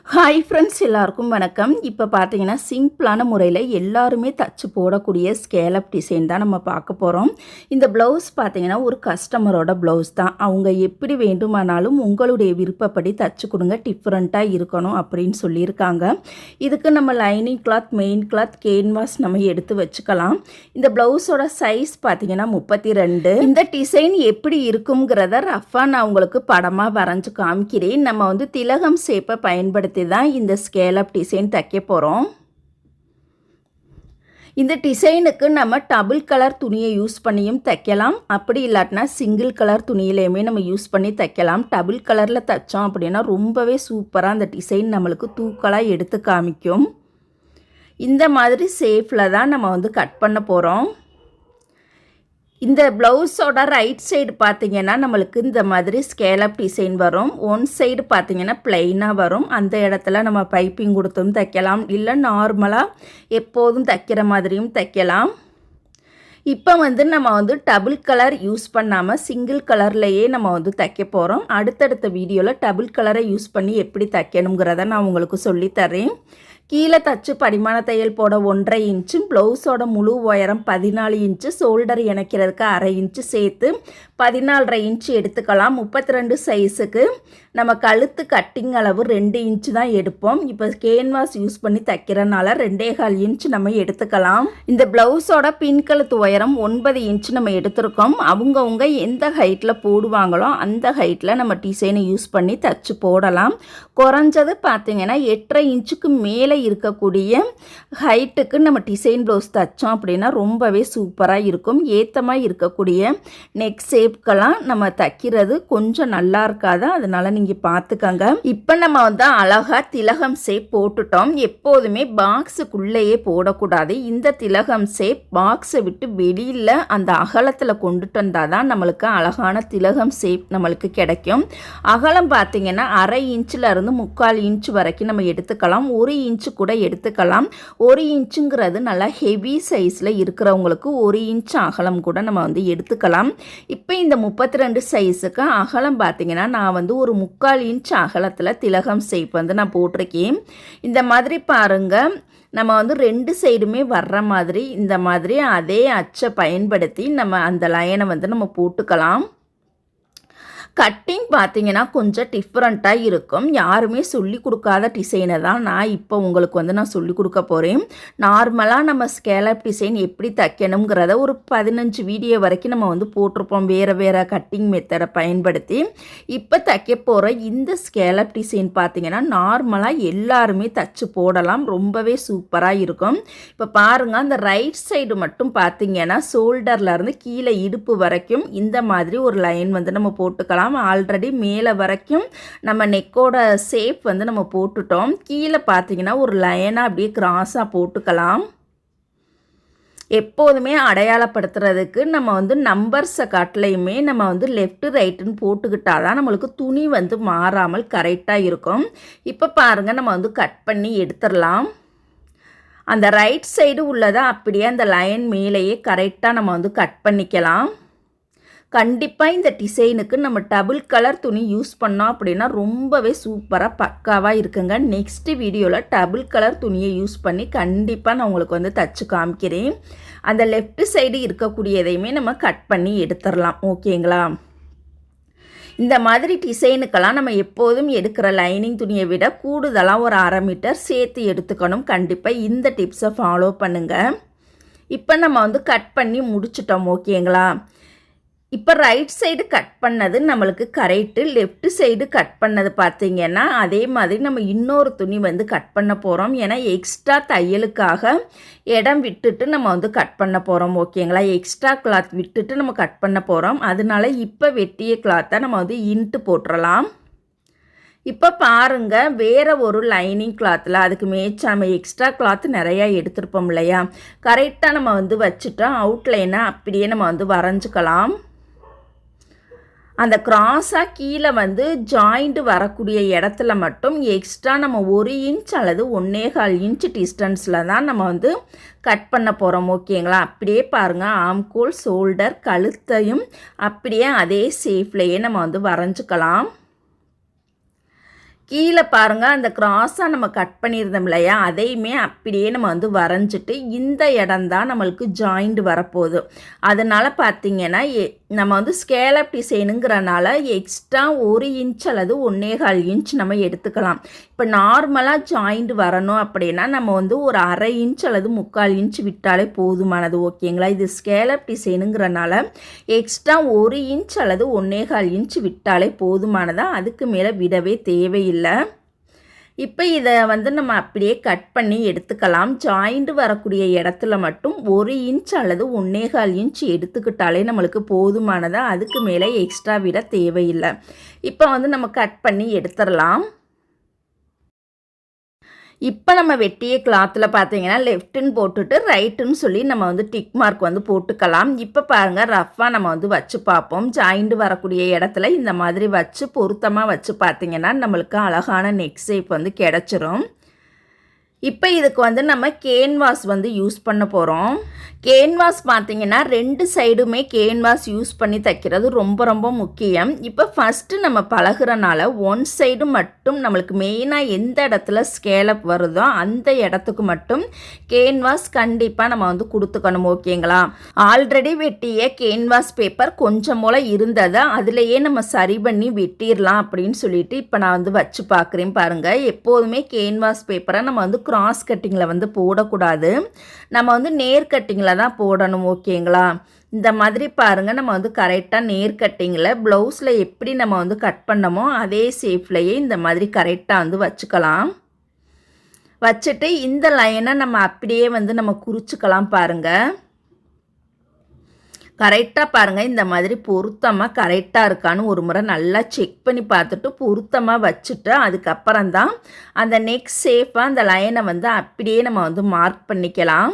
Hi friends, எல்லாருக்கும் வணக்கம். இப்போ பார்த்தீங்கன்னா சிம்பிளான முறையில் எல்லாருமே தச்சு போடக்கூடிய ஸ்கேலப் டிசைன் தான் நம்ம பார்க்க போகிறோம். இந்த ப்ளவுஸ் பார்த்தீங்கன்னா ஒரு கஸ்டமரோட ப்ளவுஸ் தான். அவங்க எப்படி வேண்டுமானாலும் உங்களுடைய விருப்பப்படி தச்சு கொடுங்க, டிஃப்ரெண்ட்டாக இருக்கணும் அப்படின்னு சொல்லியிருக்காங்க. இதுக்கு நம்ம lining cloth, main cloth, canvas நம்ம எடுத்து வச்சுக்கலாம். இந்த ப்ளவுஸோட சைஸ் பார்த்தீங்கன்னா 32. இந்த டிசைன் எப்படி இருக்குங்கிறத ரஃபாக நான் உங்களுக்கு படமாக வரைஞ்சி காமிக்கிறேன். நம்ம வந்து திலகம் ஷேப்பை பயன்படுத்தி தான் இந்த ஸ்கேலப் டிசைன் தைக்க போகிறோம். இந்த டிசைனுக்கு நம்ம டபுள் கலர் துணியை யூஸ் பண்ணியும் தைக்கலாம். அப்படி இல்லாட்டினா சிங்கிள் கலர் துணியிலையுமே நம்ம யூஸ் பண்ணி தைக்கலாம். டபுள் கலரில் தைச்சோம் அப்படின்னா ரொம்பவே சூப்பராக அந்த டிசைன் நம்மளுக்கு தூக்கலாக எடுத்து காமிக்கும். இந்த மாதிரி ஷேப்பில் தான் நம்ம வந்து கட் பண்ண போகிறோம். இந்த ப்ளவுஸோட ரைட் சைடு பார்த்திங்கன்னா நம்மளுக்கு இந்த மாதிரி ஸ்கேலப் டிசைன் வரும். ஒன் சைடு பார்த்திங்கன்னா ப்ளைனாக வரும். அந்த இடத்துல நம்ம பைப்பிங் கொடுத்தும் தைக்கலாம், இல்லை நார்மலாக எப்போதும் தைக்கிற மாதிரியும் தைக்கலாம். இப்போ வந்து நம்ம வந்து டபுள் கலர் யூஸ் பண்ணாமல் சிங்கிள் கலர்லையே நம்ம வந்து தைக்க போகிறோம். அடுத்தடுத்த வீடியோவில் டபுள் கலரை யூஸ் பண்ணி எப்படி தைக்கணுங்கிறத நான் உங்களுக்கு சொல்லித்தரேன். கீழே தச்சு படிமான தையல் போட 1.5 இன்ச்சு, ப்ளவுஸோட முழு உயரம் 14 இன்ச்சு, ஷோல்டர் இணைக்கிறதுக்கு 1/2 இன்ச்சு சேர்த்து 14.5 இன்ச்சு எடுத்துக்கலாம். 32 சைஸுக்கு நம்ம கழுத்து கட்டிங் அளவு 2 இன்ச்சு தான் எடுப்போம். இப்போ கேன்வாஸ் யூஸ் பண்ணி தைக்கிறனால 2.25 இன்ச்சு நம்ம எடுத்துக்கலாம். இந்த ப்ளவுஸோட பின் கழுத்து உயரம் 9 இன்ச்சு நம்ம எடுத்திருக்கோம். அவங்கவுங்க எந்த ஹைட்டில் போடுவாங்களோ அந்த ஹைட்டில் நம்ம டிசைனை யூஸ் பண்ணி தச்சு போடலாம். குறைஞ்சது பார்த்திங்கன்னா 8.5 இன்ச்சுக்கு மேலே இருக்கக்கூடிய ஹைட்டுக்கு நம்ம டிசைன் ப்ளவுஸ் தைச்சோம் அப்படின்னா ரொம்பவே சூப்பராக இருக்கும். ஏத்தமாக இருக்கக்கூடிய நெக் ஷேப்க்கெல்லாம் நம்ம தைக்கிறது கொஞ்சம் நல்லா இருக்காது, அதனால நீங்கள் பார்த்துக்கங்க. இப்போ நம்ம வந்து அழகாக திலகம் ஷேப் போட்டுட்டோம். எப்போதுமே பாக்ஸுக்குள்ளேயே போடக்கூடாது. இந்த திலகம் ஷேப் பாக்ஸை விட்டு வெளியில் அந்த அகலத்தில் கொண்டுட்டு வந்தால் தான் நம்மளுக்கு அழகான திலகம் ஷேப் நம்மளுக்கு கிடைக்கும். அகலம் பார்த்திங்கன்னா 1/2 இன்ச்சில் இருந்து 3/4 இன்ச்சு வரைக்கும் நம்ம எடுத்துக்கலாம். 1 இன்ச்சு கூட எடுத்துக்கலாம். 1 இன்ச்சுங்கிறது நல்லா ஹெவி சைஸில் இருக்கிறவங்களுக்கு 1 இன்ச்சு அகலம் கூட நம்ம வந்து எடுத்துக்கலாம். இப்போ இந்த 32 சைஸுக்கு அகலம் பார்த்திங்கன்னா நான் வந்து ஒரு 3/4 இன்ச்சு அகலத்தில் திலகம் ஷேப் வந்து நான் போட்டிருக்கேன். இந்த மாதிரி பாருங்கள், நம்ம வந்து 2 சைடுமே வர்ற மாதிரி இந்த மாதிரி அதே அச்சை பயன்படுத்தி நம்ம அந்த லைனை வந்து நம்ம போட்டுக்கலாம். கட்டிங் பார்த்திங்கன்னா கொஞ்சம் டிஃப்ரெண்ட்டாக இருக்கும். யாருமே சொல்லி கொடுக்காத டிசைனை தான் நான் இப்போ உங்களுக்கு வந்து நான் சொல்லி கொடுக்க போகிறேன். நார்மலாக நம்ம ஸ்கேலப் டிசைன் எப்படி தைக்கணுங்கிறத ஒரு 15 வீடியோ வரைக்கும் நம்ம வந்து போட்டிருப்போம், வேறு கட்டிங் மெத்தடை பயன்படுத்தி. இப்போ தைக்க போகிற இந்த ஸ்கேலப் டிசைன் பார்த்திங்கன்னா நார்மலாக எல்லாருமே தச்சு போடலாம், ரொம்பவே சூப்பராக இருக்கும். இப்போ பாருங்கள், அந்த ரைட் சைடு மட்டும் பார்த்திங்கன்னா ஷோல்டர்லேருந்து கீழே இடுப்பு வரைக்கும் இந்த மாதிரி ஒரு லைன் வந்து நம்ம போட்டுக்கலாம். ஆல்ரெடி மேலே வரைக்கும் நம்ம நெக்கோட ஷேப் வந்து நம்ம போட்டுட்டோம். கீழே பார்த்தீங்கன்னா ஒரு லைனாக அப்படியே கிராஸாக போட்டுக்கலாம். எப்போதுமே அடையாளப்படுத்துறதுக்கு நம்ம வந்து நம்பர்ஸை காட்டிலையுமே நம்ம வந்து லெஃப்ட் ரைட்டுன்னு போட்டுக்கிட்டால் தான் நம்மளுக்கு துணி வந்து மாறாமல் கரெக்டாக இருக்கும். இப்போ பாருங்கள், நம்ம வந்து கட் பண்ணி எடுத்துடலாம். அந்த ரைட் சைடு உள்ளதை அப்படியே அந்த லைன் மேலேயே கரெக்டாக நம்ம வந்து கட் பண்ணிக்கலாம். கண்டிப்பாக இந்த டிசைனுக்கு நம்ம டபுள் கலர் துணி யூஸ் பண்ணோம் அப்படின்னா ரொம்பவே சூப்பராக பக்காவாக இருக்குங்க. நெக்ஸ்ட் வீடியோவில் டபுள் கலர் துணியை யூஸ் பண்ணி கண்டிப்பாக நான் உங்களுக்கு வந்து தச்சு காமிக்கிறேன். அந்த லெஃப்ட் சைடு இருக்கக்கூடியதையுமே நம்ம கட் பண்ணி எடுத்துடலாம், ஓகேங்களா? இந்த மாதிரி டிசைனுக்கெல்லாம் நம்ம எப்போதும் எடுக்கிற லைனிங் துணியை விட கூடுதலாக ஒரு 1/2 மீட்டர் சேர்த்து எடுத்துக்கணும். கண்டிப்பாக இந்த டிப்ஸை ஃபாலோ பண்ணுங்கள். இப்போ நம்ம வந்து கட் பண்ணி முடிச்சிட்டோம், ஓகேங்களா? இப்போ ரைட் சைடு கட் பண்ணது நம்மளுக்கு கரெக்டு. லெஃப்ட் சைடு கட் பண்ணது பார்த்திங்கன்னா அதே மாதிரி நம்ம இன்னொரு துணி வந்து கட் பண்ண போகிறோம். ஏன்னா எக்ஸ்ட்ரா தையலுக்காக இடம் விட்டுட்டு நம்ம வந்து கட் பண்ண போகிறோம், ஓகேங்களா? எக்ஸ்ட்ரா கிளாத் விட்டுட்டு நம்ம கட் பண்ண போகிறோம். அதனால இப்போ வெட்டிய கிளாத்தை நம்ம வந்து இன்ட்டு போட்டுடலாம். இப்போ பாருங்கள், வேறு ஒரு லைனிங் கிளாத்தில் அதுக்கு மேய்ச்சி நம்ம எக்ஸ்ட்ரா கிளாத் நிறையா எடுத்துருப்போம் இல்லையா, கரெக்டாக நம்ம வந்து வச்சுட்டோம். அவுட்லைனை அப்படியே நம்ம வந்து வரைஞ்சிக்கலாம். அந்த கிராஸாக கீழே வந்து ஜாயிண்ட் வரக்கூடிய இடத்துல மட்டும் எக்ஸ்ட்ரா நம்ம 1 இன்ச் அல்லது 1.25 இன்ச் டிஸ்டன்ஸில் தான் நம்ம வந்து கட் பண்ண போகிறோம், ஓகேங்களா? அப்படியே பாருங்கள், ஆம்கோல், ஷோல்டர், கழுத்தையும் அப்படியே அதே ஷேப்லேயே நம்ம வந்து வரைஞ்சிக்கலாம். கீழே பாருங்க அந்த கிராஸாக நம்ம கட் பண்ணியிருந்தோம் இல்லையா, அதையுமே அப்படியே நம்ம வந்து வரைஞ்சிட்டு இந்த இடம் தான் நம்மளுக்கு ஜாயிண்ட் வரப்போகுது. அதனால் பார்த்தீங்கன்னா நம்ம வந்து ஸ்கேலப் டிசைனுங்கிறனால எக்ஸ்ட்ரா 1 இன்ச் அல்லது 1.25 இன்ச் நம்ம எடுத்துக்கலாம். இப்போ நார்மலாக ஜாயிண்ட் வரணும் அப்படின்னா நம்ம வந்து ஒரு 1/2 இன்ச் அல்லது 3/4 இன்ச் விட்டாலே போதுமானது. ஓகேங்களா? இது ஸ்கேலப் டிசைனுங்கிறனால எக்ஸ்ட்ரா 1 இன்ச் அல்லது 1.25 இன்ச் விட்டாலே போதுமானதா, அதுக்கு மேலே விடவே தேவையில்லை. இப்போ இதை வந்து நம்ம அப்படியே கட் பண்ணி எடுத்துக்கலாம். ஜாயிண்ட் வரக்கூடிய இடத்துல மட்டும் 1 இன்ச் அல்லது 1.25 இன்ச் எடுத்துக்கிட்டாலே நம்மளுக்கு போதுமானதா, அதுக்கு மேலே எக்ஸ்ட்ரா விட தேவையில்லை. இப்போ வந்து நம்ம கட் பண்ணி எடுத்துடலாம். இப்போ நம்ம வெட்டிய கிளாத்தில் பார்த்தீங்கன்னா லெஃப்ட்டுன்னு போட்டுட்டு ரைட்டுன்னு சொல்லி நம்ம வந்து டிக் மார்க் வந்து போட்டுக்கலாம். இப்போ பாருங்கள் ரஃப்பாக நம்ம வந்து வச்சு பார்ப்போம். ஜாயிண்ட் வரக்கூடிய இடத்துல இந்த மாதிரி வச்சு பொருத்தமாக வச்சு பார்த்தீங்கன்னா நம்மளுக்கு அழகான நெக் ஷேப் வந்து கிடச்சிரும். இப்போ இதுக்கு வந்து நம்ம கேன்வாஸ் வந்து யூஸ் பண்ண போகிறோம். கேன்வாஸ் பார்த்தீங்கன்னா 2 சைடுமே கேன்வாஸ் யூஸ் பண்ணி தைக்கிறது ரொம்ப ரொம்ப முக்கியம். இப்போ ஃபஸ்ட்டு நம்ம பழகுறனால 1 சைடு மட்டும் நம்மளுக்கு மெயினாக எந்த இடத்துல ஸ்கேலப் வருதோ அந்த இடத்துக்கு மட்டும் கேன்வாஸ் கண்டிப்பாக நம்ம வந்து கொடுத்துக்கணும். ஓகேங்களா? ஆல்ரெடி வெட்டிய கேன்வாஸ் பேப்பர் கொஞ்சம் போல் இருந்ததை அதுலேயே நம்ம சரி பண்ணி வெட்டிடலாம் அப்படின்னு சொல்லிட்டு இப்போ நான் வந்து வச்சு பார்க்குறேன். பாருங்கள், எப்போதுமே கேன்வாஸ் பேப்பரை நம்ம வந்து கிராஸ் கட்டிங்கில் வந்து போடக்கூடாது. நம்ம வந்து நேர் கட்டிங்கில் தான் போடணும். ஓகேங்களா? இந்த மாதிரி பாருங்கள், நம்ம வந்து கரெக்டாக நேர் கட்டிங்கில் ப்ளவுஸில் எப்படி நம்ம வந்து கட் பண்ணமோ அதே ஷேப்லேயே இந்த மாதிரி கரெக்டாக வந்து வச்சுக்கலாம். வச்சுட்டு இந்த லைனை நம்ம அப்படியே வந்து நம்ம குறிச்சிக்கலாம். பாருங்கள், கரெக்டாக பாருங்கள், இந்த மாதிரி பொருத்தமாக கரெக்டாக இருக்கான்னு ஒரு முறை நல்லா செக் பண்ணி பார்த்துட்டு பொருத்தமாக வச்சுட்டு அதுக்கப்புறம் தான் அந்த நெக் ஷேப்பாக அந்த லைனை வந்து அப்படியே நம்ம வந்து மார்க் பண்ணிக்கலாம்.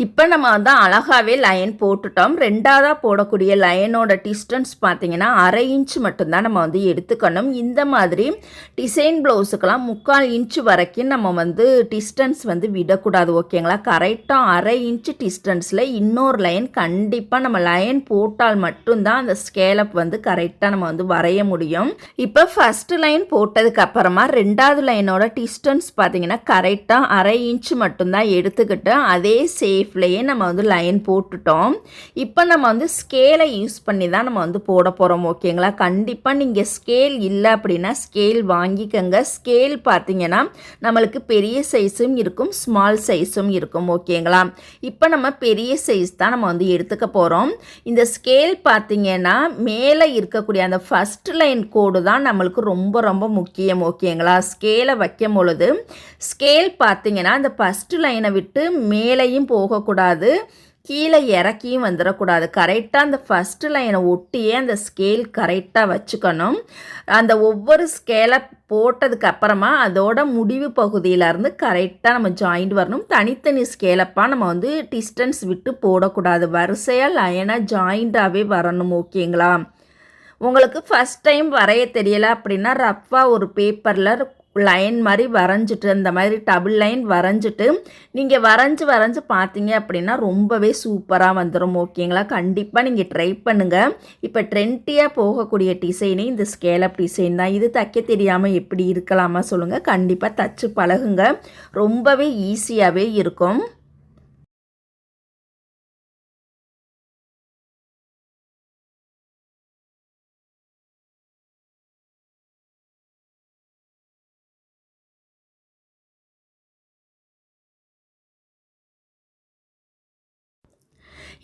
இப்போ நம்ம வந்து அழகாகவே லைன் போட்டுட்டோம். 2ஆவதாக போடக்கூடிய லைனோட டிஸ்டன்ஸ் பார்த்தீங்கன்னா 1/2 இன்ச் மட்டும்தான் நம்ம வந்து எடுத்துக்கணும். இந்த மாதிரி டிசைன் ப்ளவுஸுக்கெல்லாம் 3/4 இன்ச் வரைக்கும் நம்ம வந்து டிஸ்டன்ஸ் வந்து விடக்கூடாது. ஓகேங்களா? கரெக்டாக 1/2 இன்ச் டிஸ்டன்ஸில் இன்னொரு லைன் கண்டிப்பாக நம்ம லைன் போட்டால் மட்டும்தான் அந்த ஸ்கேலப் வந்து கரெக்டாக நம்ம வந்து வரைய முடியும். இப்போ ஃபஸ்ட்டு லைன் போட்டதுக்கு அப்புறமா 2ஆவது லைனோட டிஸ்டன்ஸ் பார்த்தீங்கன்னா கரெக்டாக 1/2 இன்ச் மட்டும்தான் எடுத்துக்கிட்டு அதே ஷேப்லேயே நம்ம வந்து லைன் போட்டுட்டோம். இப்போ நம்ம வந்து ஸ்கேலை யூஸ் பண்ணி தான் நம்ம வந்து போட போகிறோம். ஓகேங்களா? கண்டிப்பாக நீங்கள் ஸ்கேல் இல்லை அப்படின்னா ஸ்கேல் வாங்கிக்கோங்க. ஸ்கேல் பார்த்தீங்கன்னா நம்மளுக்கு பெரிய சைஸும் இருக்கும், ஸ்மால் சைஸும் இருக்கும். ஓகேங்களா? இப்போ நம்ம பெரிய சைஸ் தான் நம்ம வந்து எடுத்துக்க போகிறோம். இந்த ஸ்கேல் பார்த்தீங்கன்னா மேலே இருக்கக்கூடிய அந்த ஃபஸ்ட் லைன் கோடு தான் நம்மளுக்கு ரொம்ப ரொம்ப முக்கியம். ஓகேங்களா? ஸ்கேலை வைக்கும் பொழுது ஸ்கேல் பார்த்தீங்கன்னா அந்த ஃபஸ்ட்டு லைனை விட்டு மேலேயும் போகக்கூடாது, கீழே இறக்கியும் வந்துடக்கூடாது. கரெக்டாக அந்த ஃபஸ்ட்டு லைனை ஒட்டியே அந்த ஸ்கேல் கரெக்டாக வச்சுக்கணும். அந்த ஒவ்வொரு ஸ்கேலை போட்டதுக்கு அப்புறமா அதோட முடிவு பகுதியிலேருந்து கரெக்டாக நம்ம ஜாயிண்ட் வரணும். தனித்தனி ஸ்கேலப்பாக நம்ம வந்து டிஸ்டன்ஸ் விட்டு போடக்கூடாது. வரிசையாக லைனாக ஜாயிண்டாகவே வரணும். ஓகேங்களா? உங்களுக்கு ஃபஸ்ட் டைம் வரைய தெரியலை அப்படின்னா ரஃப்பாக ஒரு பேப்பரில் லைன் மாதிரி வரைஞ்சிட்டு இந்த மாதிரி டபுள் லைன் வரைஞ்சிட்டு நீங்கள் வரைஞ்சி பார்த்தீங்க அப்படின்னா ரொம்பவே சூப்பராக வந்துடும். ஓகேங்களா? கண்டிப்பாக நீங்கள் ட்ரை பண்ணுங்கள். இப்போ ட்ரெண்டியாக போகக்கூடிய டிசைனே இந்த ஸ்கேலப் டிசைன் தான். இது தைக்க தெரியாமல் எப்படி இருக்கலாமா சொல்லுங்கள்? கண்டிப்பாக தச்சு பழகுங்க, ரொம்பவே ஈஸியாகவே இருக்கும்.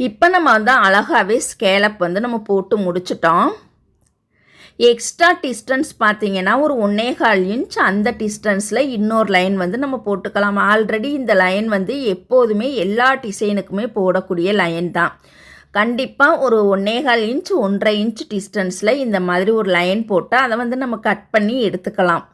இப்போ நம்ம வந்து அழகாகவே ஸ்கேலப் வந்து நம்ம போட்டு முடிச்சிட்டோம். எக்ஸ்ட்ரா டிஸ்டன்ஸ் பார்த்தீங்கன்னா ஒரு 1.25 இன்ச் அந்த டிஸ்டன்ஸில் இன்னொரு லைன் வந்து நம்ம போட்டுக்கலாம். ஆல்ரெடி இந்த லைன் வந்து எப்போதுமே எல்லா டிசைனுக்குமே போடக்கூடிய லைன் தான். கண்டிப்பாக ஒரு 1.25 இன்ச் 1.5 இன்ச் டிஸ்டன்ஸில் இந்த மாதிரி ஒரு லைன் போட்டு அதை வந்து நம்ம கட் பண்ணி எடுத்துக்கலாம்.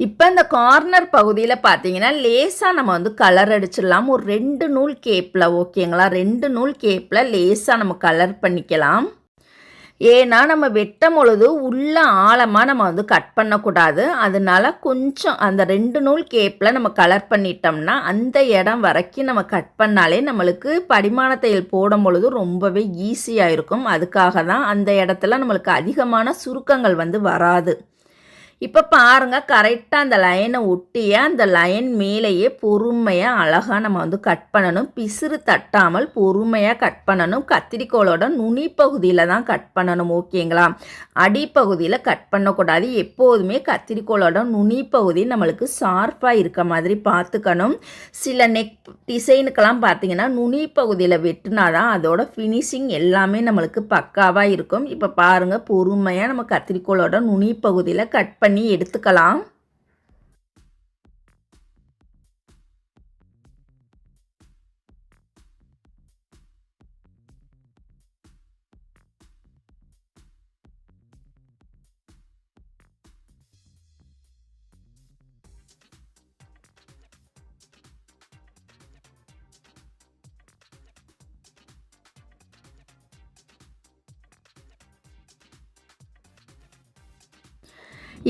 இப்போ இந்த கார்னர் பகுதியில் பார்த்தீங்கன்னா லேசாக நம்ம வந்து கலர் அடிச்சிடலாம். ஒரு 2 நூல் கேப்பில் ஓகேங்களா, 2 நூல் கேப்பில் லேசாக நம்ம கலர் பண்ணிக்கலாம். ஏன்னா நம்ம வெட்டும் பொழுது உள்ள ஆழமாக நம்ம வந்து கட் பண்ணக்கூடாது. அதனால கொஞ்சம் அந்த 2 நூல் கேப்பில் நம்ம கலர் பண்ணிட்டோம்னா அந்த இடம் வரைக்கும் நம்ம கட் பண்ணாலே நம்மளுக்கு படிமான தையல் போடும் பொழுது ரொம்பவே ஈஸியாக இருக்கும். அதுக்காக தான் அந்த இடத்துல நம்மளுக்கு அதிகமான சுருக்கங்கள் வந்து வராது. இப்போ பாருங்கள், கரெக்டாக அந்த லைனை ஒட்டிய அந்த லைன் மேலேயே பொறுமையாக அழகாக நம்ம வந்து கட் பண்ணணும். பிசிறு தட்டாமல் பொறுமையாக கட் பண்ணணும். கத்திரிக்கோளோட நுனி பகுதியில் தான் கட் பண்ணணும் ஓகேங்களா, அடிப்பகுதியில் கட் பண்ணக்கூடாது. எப்போதுமே கத்திரிக்கோளோட நுனி பகுதி நம்மளுக்கு ஷார்ப்பாக இருக்க மாதிரி பார்த்துக்கணும். சில நெக் டிசைனுக்கெல்லாம் பார்த்தீங்கன்னா நுனி பகுதியில் வெட்டினா தான் அதோட ஃபினிஷிங் எல்லாமே நம்மளுக்கு பக்காவாக இருக்கும். இப்போ பாருங்கள், பொறுமையாக நம்ம கத்திரிக்கோளோட நுனி பகுதியில் கட் பண்ணி எடுத்துக்கலாம்.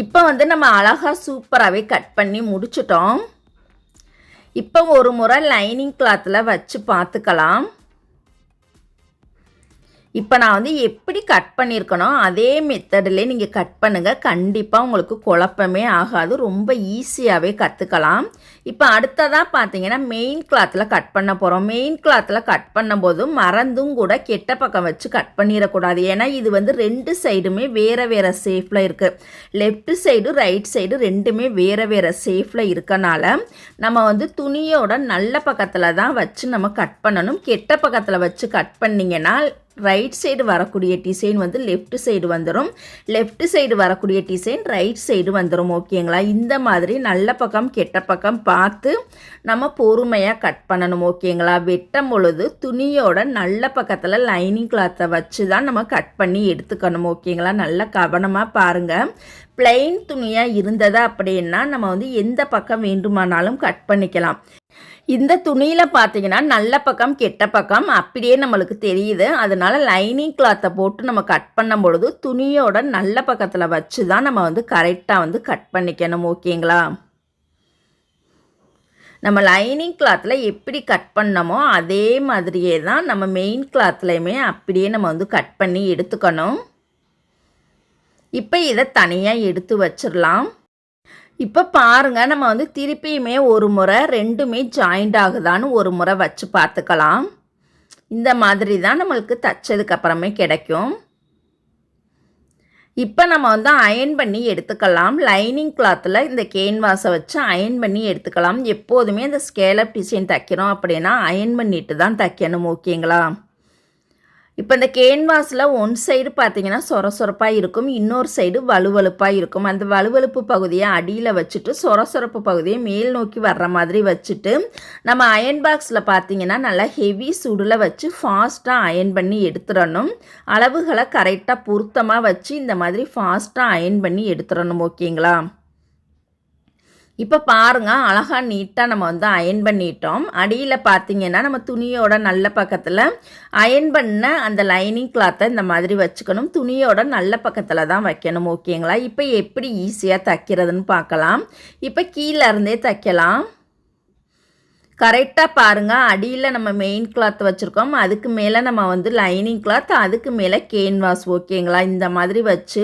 இப்போ வந்து நம்ம அழகாக சூப்பராகவே கட் பண்ணி முடிச்சிட்டோம். இப்போ ஒரு முறை லைனிங் கிளாத்தில் வச்சு பார்த்துக்கலாம். இப்போ நான் வந்து எப்படி கட் பண்ணியிருக்கணும் அதே மெத்தடில் நீங்கள் கட் பண்ணுங்கள். கண்டிப்பாக உங்களுக்கு குழப்பமே ஆகாது, ரொம்ப ஈஸியாகவே கற்றுக்கலாம். இப்போ அடுத்ததாக பார்த்தீங்கன்னா மெயின் கிளாத்தில் கட் பண்ண போகிறோம். மெயின் கிளாத்தில் கட் பண்ணும்போது மறந்தும் கூட கெட்ட பக்கம் வச்சு கட் பண்ணிடக்கூடாது. ஏன்னா இது வந்து 2 சைடுமே வேறு வேறு ஷேப்பில் இருக்குது. லெஃப்ட் சைடு ரைட் சைடு ரெண்டுமே வேறு வேறு ஷேப்பில் இருக்கனால நம்ம வந்து துணியோட நல்ல பக்கத்தில் தான் வச்சு நம்ம கட் பண்ணணும். கெட்ட பக்கத்தில் வச்சு கட் பண்ணிங்கன்னா ரைட் சைடு வரக்கூடிய டிசைன் வந்து லெஃப்ட் சைடு வந்துடும், லெஃப்ட் சைடு வரக்கூடிய டிசைன் ரைட் சைடு வந்துடும் ஓகேங்களா. இந்த மாதிரி நல்ல பக்கம் கெட்ட பக்கம் பார்த்து நம்ம பொறுமையாக கட் பண்ணணும் ஓகேங்களா. வெட்டும் பொழுது துணியோட நல்ல பக்கத்தில் லைனிங் கிளாத்தை வச்சு தான் நம்ம கட் பண்ணி எடுத்துக்கணும் ஓகேங்களா. நல்லா கவனமாக பாருங்கள். பிளெயின் துணியாக இருந்தது அப்படின்னா நம்ம வந்து எந்த பக்கம் வேண்டுமானாலும் கட் பண்ணிக்கலாம். இந்த துணியில் பார்த்தீங்கன்னா நல்ல பக்கம் கெட்ட பக்கம் அப்படியே நம்மளுக்கு தெரியுது. அதனால லைனிங் கிளாத்தை போட்டு நம்ம கட் பண்ணும் பொழுது துணியோட நல்ல பக்கத்தில் வச்சு தான் நம்ம வந்து கரெக்டாக வந்து கட் பண்ணிக்கணும் ஓகேங்களா. நம்ம லைனிங் கிளாத்தில் எப்படி கட் பண்ணமோ அதே மாதிரியே தான் நம்ம மெயின் கிளாத்லையுமே அப்படியே நம்ம வந்து கட் பண்ணி எடுத்துக்கணும். இப்போ இதை தனியாக எடுத்து வச்சிடலாம். இப்போ பாருங்கள், நம்ம வந்து திருப்பியுமே ஒரு முறை ரெண்டுமே ஜாயிண்ட் ஆகுதான்னு ஒரு முறை வச்சு பார்த்துக்கலாம். இந்த மாதிரி தான் நம்மளுக்கு தைச்சதுக்கப்புறமே கிடைக்கும். இப்போ நம்ம வந்து அயன் பண்ணி எடுத்துக்கலாம். லைனிங் கிளாத்தில் இந்த கேன்வாஸை வச்சு அயன் பண்ணி எடுத்துக்கலாம். எப்போதுமே இந்த ஸ்கேலப் டிசைன் தைக்கிறோம் அப்படின்னா அயன் பண்ணிட்டு தான் தைக்கணும் ஓகேங்களா. இப்போ இந்த கேன்வாஸில் ஒன் சைடு பார்த்தீங்கன்னா சொரசொரப்பாக இருக்கும், இன்னொரு சைடு வலுவலுப்பாக இருக்கும். அந்த வலுவலுப்பு பகுதியை அடியில் வச்சுட்டு சொரசொரப்பு பகுதியை மேல் நோக்கி வர்ற மாதிரி வச்சுட்டு நம்ம அயன் பாக்ஸில் பார்த்தீங்கன்னா நல்லா ஹெவி சுடில் வச்சு ஃபாஸ்ட்டாக அயன் பண்ணி எடுத்துடணும். அளவுகளை கரெக்டாக பொருத்தமாக வச்சு இந்த மாதிரி ஃபாஸ்ட்டாக அயன் பண்ணி எடுத்துடணும் ஓகேங்களா. இப்போ பாருங்கள், அழகாக நீட்டாக நம்ம வந்து அயன் பண்ணிட்டோம். அடியில் பார்த்தீங்கன்னா நம்ம துணியோட நல்ல பக்கத்தில் அயன் பண்ண அந்த லைனிங் கிளாத்தை இந்த மாதிரி வச்சுக்கணும். துணியோட நல்ல பக்கத்தில் தான் வைக்கணும் ஓகேங்களா. இப்போ எப்படி ஈஸியாக தைக்கிறதுன்னு பார்க்கலாம். இப்போ கீழே இருந்தே தைக்கலாம். கரெக்டாக பாருங்கள், அடியில் நம்ம மெயின் கிளாத் வச்சுருக்கோம், அதுக்கு மேலே நம்ம வந்து லைனிங் கிளாத், அதுக்கு மேலே கேன்வாஸ் ஓகேங்களா. இந்த மாதிரி வச்சு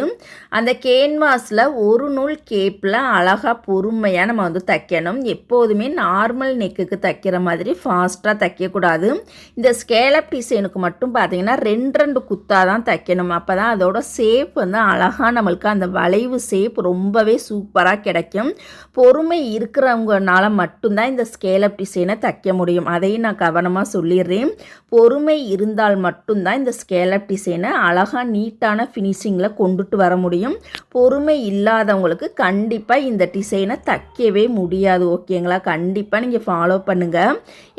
அந்த கேன்வாஸில் ஒரு நூல் கேப்பில் அழகாக பொறுமையாக நம்ம வந்து தைக்கணும். எப்போதுமே நார்மல் நெக்குக்கு தைக்கிற மாதிரி ஃபாஸ்ட்டாக தைக்கக்கூடாது. இந்த ஸ்கேலப் டிசைனுக்கு மட்டும் பார்த்திங்கன்னா 2 குத்தாக தான் தைக்கணும். அப்போ தான் அதோட ஷேப் வந்து அழகாக நம்மளுக்கு அந்த வளைவு ஷேப் ரொம்பவே சூப்பராக கிடைக்கும். பொறுமை இருக்கிறவங்கனால மட்டும்தான் இந்த ஸ்கேலப் டிசைனை தைக்க முடியும். அதையும் நான் கவனமாக சொல்லிடுறேன். பொறுமை இருந்தால் மட்டும்தான் இந்த ஸ்கேலப் டிசைனை அழகாக நீட்டான ஃபினிஷிங்கில் கொண்டுட்டு வர முடியும். பொறுமை இல்லாதவங்களுக்கு கண்டிப்பாக இந்த டிசைனை தைக்கவே முடியாது ஓகேங்களா. கண்டிப்பாக நீங்கள் ஃபாலோ பண்ணுங்கள்.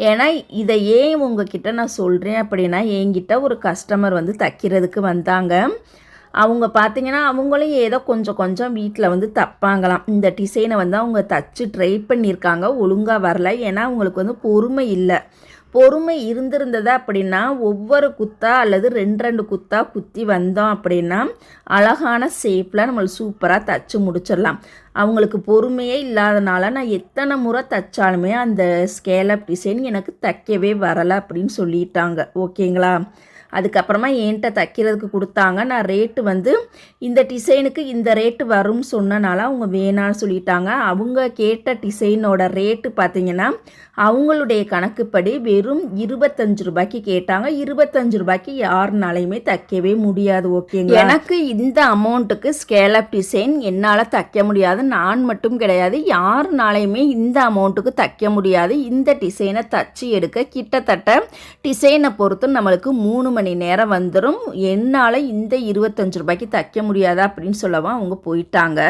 ஏன்னா இதை ஏன் உங்ககிட்ட நான் சொல்கிறேன் அப்படின்னா, என்கிட்ட ஒரு கஸ்டமர் வந்து தைக்கிறதுக்கு வந்தாங்க. அவங்க பார்த்தீங்கன்னா அவங்களும் ஏதோ கொஞ்சம் கொஞ்சம் வீட்டில் வந்து தப்பாங்களாம். இந்த டிசைனை வந்து அவங்க தச்சு ட்ரை பண்ணியிருக்காங்க, ஒழுங்காக வரல. ஏன்னா அவங்களுக்கு வந்து பொறுமை இல்லை. பொறுமை இருந்திருந்தது அப்படின்னா ஒவ்வொரு குத்தா அல்லது 2 குத்தா குத்தி வந்தோம் அப்படின்னா அழகான ஷேப்பில் நம்மளுக்கு சூப்பராக தச்சு முடிச்சிடலாம். அவங்களுக்கு பொறுமையே இல்லாதனால நான் எத்தனை முறை தைச்சாலுமே அந்த ஸ்கேலப் டிசைன் எனக்கு தைக்கவே வரலை அப்படின்னு சொல்லிட்டாங்க. ஓகேங்களா? அதுக்கப்புறமா என்கிட்ட தைக்கிறதுக்கு கொடுத்தாங்க. நான் ரேட்டு வந்து இந்த டிசைனுக்கு இந்த ரேட்டு வரும்னு சொன்னனால அவங்க வேணான்னு சொல்லிட்டாங்க. அவங்க கேட்ட டிசைனோட ரேட்டு பார்த்திங்கன்னா அவங்களுடைய கணக்குப்படி வெறும் 25 ரூபாய்க்கு கேட்டாங்க. 25 ரூபாய்க்கு யாருனாலையுமே தைக்கவே முடியாது. ஓகேங்களா? எனக்கு இந்த அமௌண்ட்டுக்கு ஸ்கேலப் டிசைன் என்னால் தைக்க முடியாது. நான் மட்டும் கிடையாது, யாருனாலையுமே இந்த அமௌண்ட்டுக்கு தைக்க முடியாது. இந்த டிசைனை தச்சு எடுக்க கிட்டத்தட்ட டிசைனை பொறுத்து நம்மளுக்கு 3 மணி நேரம் வந்துடும். என்னால் இந்த 25 ரூபாய்க்கு தைக்க முடியாதா அப்படின்னு சொல்லவும் அவங்க போயிட்டாங்க.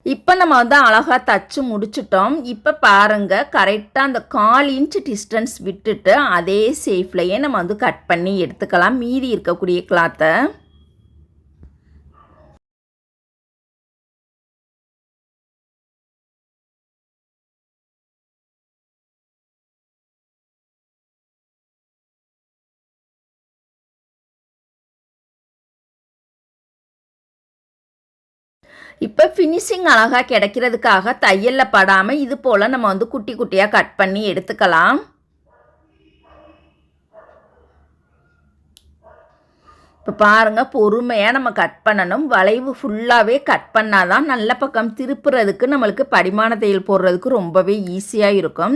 இப்போ நம்ம வந்து அழகாக தச்சு முடிச்சிட்டோம். இப்போ பாருங்கள், கரெக்டாக அந்த 1/4 இன்ச் டிஸ்டன்ஸ் விட்டுட்டு அதே ஷேப்லையே நம்ம வந்து கட் பண்ணி எடுத்துக்கலாம் மீதி இருக்கக்கூடிய கிளாத்தை. இப்போ ஃபினிஷிங் அழகாக கிடைக்கிறதுக்காக தையலில் படாமல் இது போல் நம்ம வந்து குட்டி குட்டியாக கட் பண்ணி எடுத்துக்கலாம். இப்போ பாருங்கள், பொறுமையாக நம்ம கட் பண்ணணும். வளைவு ஃபுல்லாகவே கட் பண்ணால் தான் நல்ல பக்கம் திருப்புறதுக்கு நம்மளுக்கு படிமான தையல் போடுறதுக்கு ரொம்பவே ஈஸியாக இருக்கும்.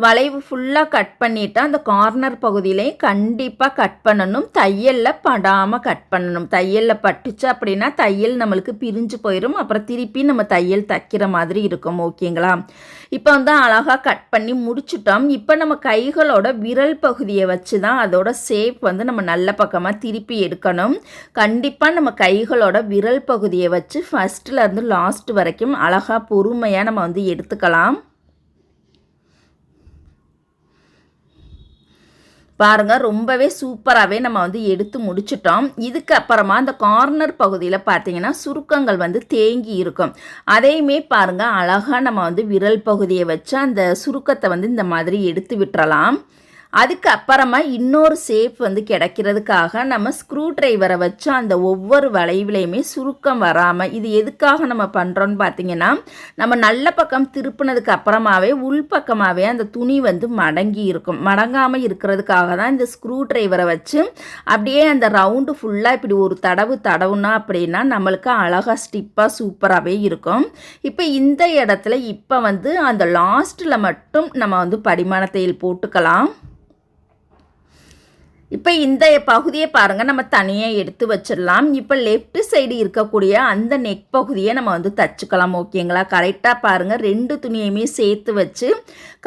வளைவு ஃபுல்லாக கட் பண்ணிவிட்டு அந்த கார்னர் பகுதியிலையும் கண்டிப்பாக கட் பண்ணணும். தையலில் படாமல் கட் பண்ணணும். தையலில் பட்டுச்சு அப்படின்னா தையல் நம்மளுக்கு பிரிஞ்சு போயிடும். அப்புறம் திருப்பி நம்ம தையல் தைக்கிற மாதிரி இருக்கும். ஓகேங்களா? இப்போ வந்து அழகாக கட் பண்ணி முடிச்சிட்டோம். இப்போ நம்ம கைகளோட விரல் பகுதியை வச்சு தான் அதோட ஷேப் வந்து நம்ம நல்ல பக்கமாக திருப்பி எடுக்கணும். கண்டிப்பாக நம்ம கைகளோட விரல் பகுதியை வச்சு ஃபஸ்ட்லேருந்து லாஸ்ட் வரைக்கும் அழகாக பொறுமையாக நம்ம வந்து எடுத்துக்கலாம். பாருங்கள், ரொம்பவே சூப்பராகவே நம்ம வந்து எடுத்து முடிச்சிட்டோம். இதுக்கப்புறமா அந்த கார்னர் பகுதியில் பார்த்தீங்கன்னா சுருக்கங்கள் வந்து தேங்கி இருக்கும். அதையுமே பாருங்கள், அழகாக நம்ம வந்து விரல் பகுதியை வச்சு அந்த சுருக்கத்தை வந்து இந்த மாதிரி எடுத்து விட்டுறலாம். அதுக்கப்புறமா இன்னொரு ஷேப் வந்து கிடைக்கிறதுக்காக நம்ம ஸ்க்ரூ ட்ரைவரை வச்சு அந்த ஒவ்வொரு வளைவுலையுமே சுருக்கம் வராமல், இது எதுக்காக நம்ம பண்ணுறோன்னு பார்த்தீங்கன்னா நம்ம நல்ல பக்கம் திருப்பினதுக்கு அப்புறமாவே உள்பக்கமாகவே அந்த துணி வந்து மடங்கி இருக்கும். மடங்காமல் இருக்கிறதுக்காக தான் இந்த ஸ்க்ரூ ட்ரைவரை வச்சு அப்படியே அந்த ரவுண்டு ஃபுல்லாக இப்படி ஒரு தடவுனா அப்படின்னா நம்மளுக்கு அழகாக ஸ்டிப்பாக சூப்பராகவே இருக்கும். இப்போ இந்த இடத்துல இப்போ வந்து அந்த லாஸ்ட்டில் மட்டும் நம்ம வந்து படிமான தையல் போட்டுக்கலாம். இப்போ இந்த பகுதியை பாருங்கள், நம்ம தனியாக எடுத்து வச்சிடலாம். இப்போ லெஃப்ட் சைடு இருக்கக்கூடிய அந்த நெக் பகுதியை நம்ம வந்து தச்சுக்கலாம். ஓகேங்களா? கரெக்டாக பாருங்கள், 2 துணியையுமே சேர்த்து வச்சு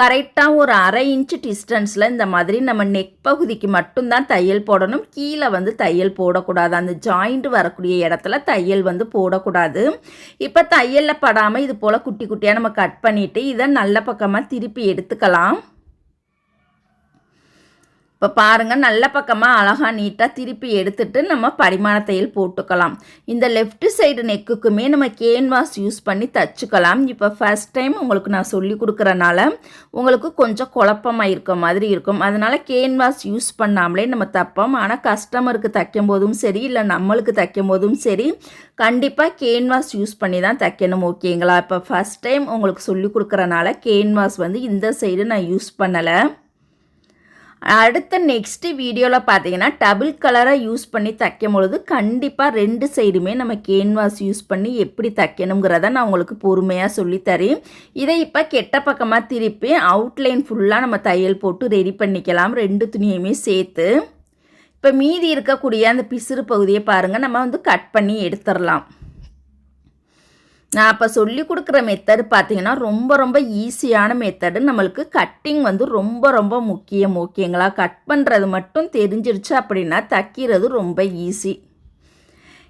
கரெக்டாக ஒரு 1/2 இன்ச் டிஸ்டன்ஸில் இந்த மாதிரி நம்ம நெக் பகுதிக்கு மட்டும்தான் தையல் போடணும். கீழே வந்து தையல் போடக்கூடாது. அந்த ஜாயிண்ட் வரக்கூடிய இடத்துல தையல் வந்து போடக்கூடாது. இப்போ தையலில் படாமல் இது போல் குட்டி குட்டியாக நம்ம கட் பண்ணிவிட்டு இதை நல்ல பக்கமாக திருப்பி எடுத்துக்கலாம். இப்போ பாருங்கள், நல்ல பக்கமாக அழகாக நீட்டாக திருப்பி எடுத்துட்டு நம்ம படிமான தையல் போட்டுக்கலாம். இந்த லெஃப்ட் சைடு நெக்குக்குமே நம்ம கேன்வாஸ் யூஸ் பண்ணி தச்சுக்கலாம். இப்போ ஃபஸ்ட் டைம் உங்களுக்கு நான் சொல்லி கொடுக்குறனால உங்களுக்கு கொஞ்சம் குழப்பமாக இருக்க மாதிரி இருக்கும். அதனால் கேன்வாஸ் யூஸ் பண்ணாமலே நம்ம தைப்போம். ஆனால் கஸ்டமருக்கு தைக்கும் போதும் சரி, இல்லை நம்மளுக்கு தைக்கும் போதும் சரி, கண்டிப்பாக கேன்வாஸ் யூஸ் பண்ணி தான் தைக்கணும். ஓகேங்களா? இப்போ ஃபஸ்ட் டைம் உங்களுக்கு சொல்லி கொடுக்குறனால கேன்வாஸ் வந்து இந்த சைடு நான் யூஸ் பண்ணலை. அடுத்த நெக்ஸ்ட்டு வீடியோவில் பார்த்தீங்கன்னா டபுள் கலரை யூஸ் பண்ணி தைக்கும் பொழுது கண்டிப்பாக 2 சைடுமே நம்ம கேன்வாஸ் யூஸ் பண்ணி எப்படி தைக்கணுங்கிறத நான் உங்களுக்கு பொறுமையாக சொல்லித்தரேன். இதை இப்போ கெட்ட பக்கமாக திருப்பி அவுட்லைன் ஃபுல்லாக நம்ம தையல் போட்டு ரெடி பண்ணிக்கலாம் 2 துணியுமே சேர்த்து. இப்போ மீதி இருக்கக்கூடிய அந்த பிசுறு பகுதியை பாருங்கள், நம்ம வந்து கட் பண்ணி எடுத்துடலாம். நான் இப்போ சொல்லி கொடுக்குற மெத்தடு பார்த்தீங்கன்னா ரொம்ப ரொம்ப ஈஸியான மெத்தடு. நம்மளுக்கு கட்டிங் வந்து ரொம்ப ரொம்ப முக்கியம். ஓகேங்களா? கட் பண்ணுறது மட்டும் தெரிஞ்சிருச்சு அப்படின்னா தைக்கிறது ரொம்ப ஈஸி.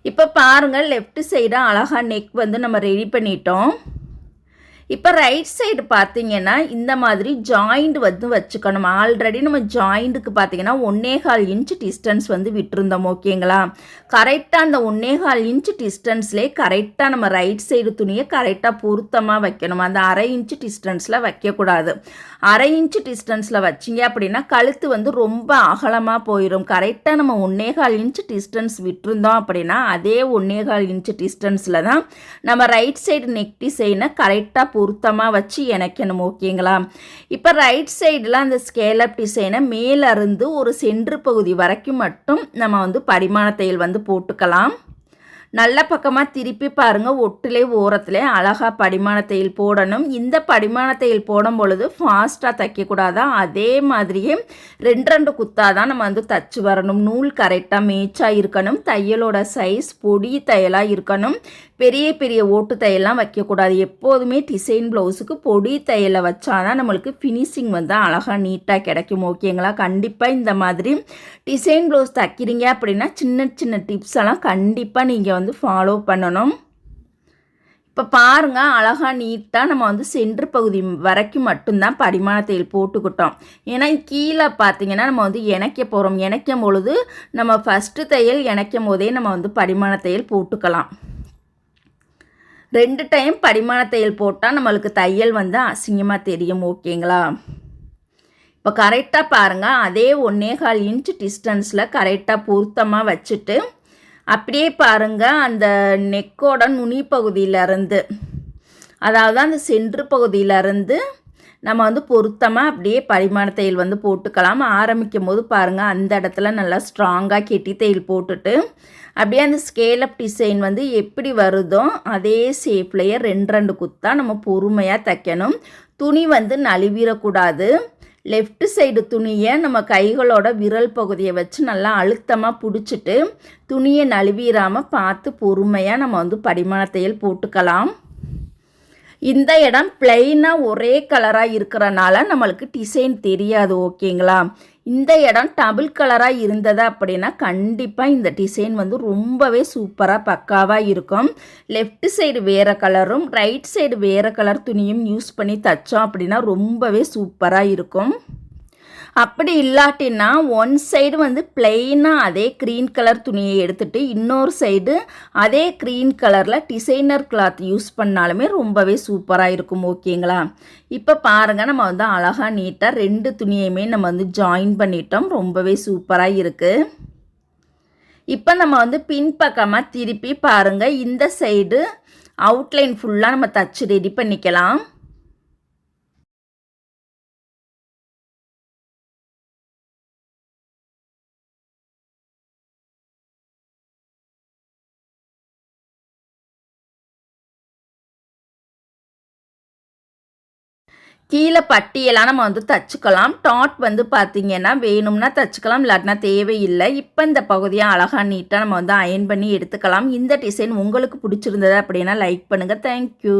இப்போ பாருங்கள், லெஃப்ட் சைடாக அழகாக நெக் வந்து நம்ம ரெடி பண்ணிட்டோம். இப்போ ரைட் சைடு பார்த்தீங்கன்னா இந்த மாதிரி ஜாயிண்ட் வந்து வச்சுக்கணும். ஆல்ரெடி நம்ம ஜாயிண்ட்டுக்கு பார்த்தீங்கன்னா 1.25 இன்ச் டிஸ்டன்ஸ் வந்து விட்டுருந்தோம். ஓகேங்களா? கரெக்டாக அந்த 1.25 இன்ச் டிஸ்டன்ஸ்லேயே கரெக்டாக நம்ம ரைட் சைடு துணியை கரெக்டாக பொருத்தமாக வைக்கணும். அந்த 1/2 இன்ச் டிஸ்டன்ஸில் வைக்கக்கூடாது. 1/2 இன்ச் டிஸ்டன்ஸில் வச்சிங்க அப்படின்னா கழுத்து வந்து ரொம்ப அகலமாக போயிடும். கரெக்டாக நம்ம 1.25 இன்ச் டிஸ்டன்ஸ் விட்டுருந்தோம் அப்படின்னா அதே 1.25 இன்ச் டிஸ்டன்ஸில் தான் நம்ம ரைட் சைடு நெக் டிசைனை கரெக்டாக பொருத்தமாக வச்சு இணைக்கணும். ஓகேங்களா? இப்போ ரைட் சைடில் அந்த ஸ்கேலப் டிசைனை மேலிருந்து ஒரு சென்ட்ரு பகுதி வரைக்கும் மட்டும் நம்ம வந்து பரிமாண தையல் வந்து போட்டுக்கலாம். நல்ல பக்கமாக திருப்பி பாருங்கள். ஒட்டிலே ஓரத்திலே அழகாக படிமான தையல் போடணும். இந்த படிமான தையல் போடும் பொழுது ஃபாஸ்ட்டாக தைக்கக்கூடாதா, அதே மாதிரியே 2 குத்தாக தான் நம்ம வந்து தச்சு வரணும். நூல் கரெக்டாக மேட்சாக இருக்கணும். தையலோட சைஸ் பொடி தையலாக இருக்கணும். பெரிய பெரிய ஓட்டு தையல்லாம் வைக்கக்கூடாது. எப்போதுமே டிசைன் ப்ளவுஸுக்கு பொடி தையலை வச்சாதான் நம்மளுக்கு ஃபினிஷிங் வந்து அழகாக நீட்டாக கிடைக்கும். ஓகேங்களா? கண்டிப்பாக இந்த மாதிரி டிசைன் ப்ளவுஸ் தைக்கிறீங்க அப்படின்னா சின்ன சின்ன டிப்ஸ் எல்லாம் கண்டிப்பாக நீங்கள் வந்து ஃபாலோ பண்ணணும். இப்போ பாருங்கள், அழகாக நீட்டாக நம்ம வந்து சென்ட்ரு பகுதி வரைக்கும் மட்டும்தான் படிமான தையல் போட்டுக்கிட்டோம். ஏன்னா கீழே பார்த்தீங்கன்னா நம்ம வந்து இணைக்க போகிறோம். இணைக்கும் பொழுது நம்ம ஃபஸ்ட்டு தையல் இணைக்கும் போதே நம்ம வந்து படிமான தையல் போட்டுக்கலாம். 2 டைம் படிமான தையல் போட்டால் நம்மளுக்கு தையல் வந்து அசிங்கமாக தெரியும். ஓகேங்களா? இப்போ கரெக்டாக பாருங்கள், அதே 1.25 இன்ச் டிஸ்டன்ஸில் கரெக்டாக பொருத்தமாக வச்சுட்டு அப்படியே பாருங்கள் அந்த நெக்கோட நுனி பகுதியிலேருந்து, அதாவது அந்த சென்ட்ரு பகுதியிலேருந்து நம்ம வந்து பொருத்தமாக அப்படியே பரிமாண தையல் வந்து போட்டுக்கலாம். ஆரம்பிக்கும் போது பாருங்கள் அந்த இடத்துல நல்லா ஸ்ட்ராங்காக கெட்டி தையல் போட்டுட்டு அப்படியே அந்த ஸ்கேலப் டிசைன் வந்து எப்படி வருதோ அதே ஷேப்லேயே 2 குத்தாக நம்ம பொறுமையாக தைக்கணும். துணி வந்து நழுவிடக்கூடாது. லெஃப்ட் சைடு துணியை நம்ம கைகளோட விரல் பகுதியை வச்சு நல்லா அழுத்தமாக பிடிச்சிட்டு துணியை நழுவிடாமல் பார்த்து பொறுமையாக நம்ம வந்து படிமான தையல் போட்டுக்கலாம். இந்த இடம் பிளெயினாக ஒரே கலராக இருக்கிறனால நம்மளுக்கு டிசைன் தெரியாது. ஓகேங்களா? இந்த இடம் டபுள் கலராக இருந்தது அப்படின்னா கண்டிப்பாக இந்த டிசைன் வந்து ரொம்பவே சூப்பராக பக்காவாக இருக்கும். லெஃப்ட் சைடு வேறு கலரும் ரைட் சைடு வேறு கலர் துணியும் யூஸ் பண்ணி தைச்சோம் அப்படின்னா ரொம்பவே சூப்பராக இருக்கும். அப்படி இல்லாட்டின்னா ஒன் சைடு வந்து பிளெயினாக அதே க்ரீன் கலர் துணியை எடுத்துகிட்டு இன்னொரு சைடு அதே க்ரீன் கலரில் டிசைனர் கிளாத் யூஸ் பண்ணாலுமே ரொம்பவே சூப்பராக இருக்கும். ஓகேங்களா? இப்போ பாருங்கள், நம்ம வந்து அழகாக நீட்டாக 2 துணியுமே நம்ம வந்து ஜாயின் பண்ணிட்டோம். ரொம்பவே சூப்பராக இருக்குது. இப்போ நம்ம வந்து பின்பக்கமாக திருப்பி பாருங்கள், இந்த சைடு அவுட்லைன் ஃபுல்லாக நம்ம தச்சு ரெடி பண்ணிக்கலாம். கீழே பட்டியெல்லாம் நம்ம வந்து தச்சுக்கலாம். டாட் வந்து பார்த்திங்கன்னா வேணும்னா தச்சுக்கலாம், இல்லாட்டினா தேவையில்லை. இப்போ இந்த பகுதியை அழகாக நீட்டாக நம்ம வந்து அயன் பண்ணி எடுத்துக்கலாம். இந்த டிசைன் உங்களுக்கு பிடிச்சிருந்தது அப்படின்னா லைக் பண்ணுங்கள். தேங்க்யூ.